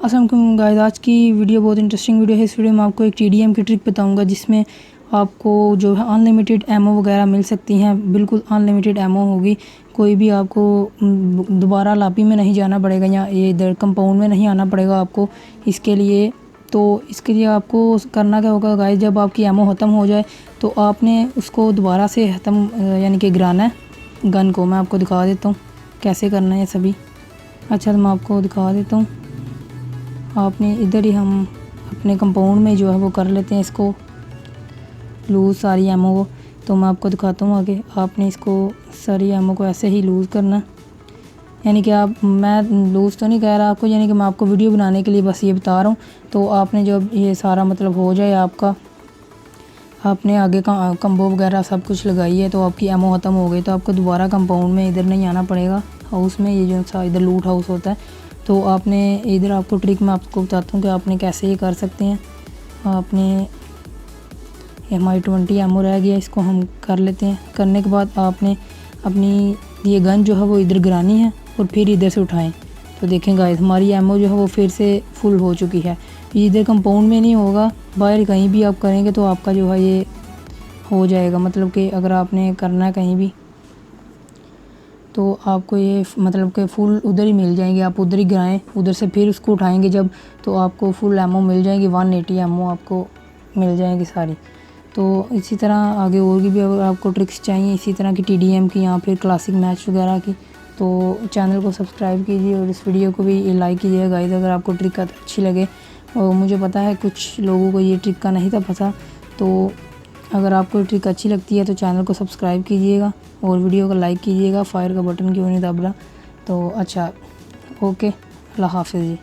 अस्सलाम वालेकुम गाइस, आज की वीडियो बहुत इंटरेस्टिंग वीडियो है। इस वीडियो में आपको एक टीडीएम की ट्रिक बताऊंगा जिसमें आपको जो है अनलिमिटेड एमओ वगैरह मिल सकती हैं। बिल्कुल अनलिमिटेड एमओ होगी। कोई भी आपको दोबारा लॉबी में नहीं जाना पड़ेगा या ये इधर कंपाउंड में नहीं आना पड़ेगा आपको इसके लिए। तो इसके लिए आपको करना क्या होगा गाइस, जब आपकी एमओ ख़त्म हो जाए तो आपने उसको दोबारा से ख़त्म यानी कि गिराना है गन को। मैं आपको दिखा देता हूँ कैसे करना है सभी। अच्छा, तो मैं आपको दिखा देता हूँ। आपने इधर ही हम अपने कंपाउंड में जो है वो कर लेते हैं इसको लूज़ सारी एमओ को। तो मैं आपको दिखाता हूँ आगे। आपने इसको सारी एमओ को ऐसे ही लूज़ करना, यानी कि मैं लूज़ तो नहीं कह रहा आपको, यानी कि मैं आपको वीडियो बनाने के लिए बस ये बता रहा हूँ। तो आपने जब ये सारा मतलब हो जाए आपका, आपने आगे का कम्बो वगैरह सब कुछ लगाई है तो आपकी एमओ ख़त्म हो गई तो आपको दोबारा कंपाउंड में इधर नहीं आना पड़ेगा हाउस में। ये जो सा इधर लूट हाउस होता है तो आपने इधर, आपको ट्रिक मैं आपको बताता हूँ कि आपने कैसे ये कर सकते हैं। आपने MI20 एमओ रह गया, इसको हम कर लेते हैं। करने के बाद आपने अपनी ये गन जो है वो इधर गिरानी है और फिर इधर से उठाएं। तो देखें गाइस, हमारी एमओ जो है वो फिर से फुल हो चुकी है। इधर कंपाउंड में नहीं होगा, बाहर कहीं भी आप करेंगे तो आपका जो है ये हो जाएगा। मतलब कि अगर आपने करना है कहीं भी तो आपको ये मतलब कि फुल उधर ही मिल जाएंगे। आप उधर ही गिराएं, उधर से फिर उसको उठाएंगे जब, तो आपको फुल एमओ मिल जाएगी। 180 एमओ आपको मिल जाएगी सारी। तो इसी तरह आगे और भी अगर आपको ट्रिक्स चाहिए इसी तरह की टीडीएम की या फिर क्लासिक मैच वगैरह की, तो चैनल को सब्सक्राइब कीजिए और इस वीडियो को भी लाइक कीजिए गाइस अगर आपको ट्रिक अच्छी लगे। और मुझे पता है कुछ लोगों को ये ट्रिक का नहीं था पता, तो अगर आपको ट्रिक अच्छी लगती है तो चैनल को सब्सक्राइब कीजिएगा और वीडियो को लाइक कीजिएगा। फायर का बटन क्यों नहीं दब रहा। तो अच्छा, ओके, अल्लाह हाफ़िज़ जी।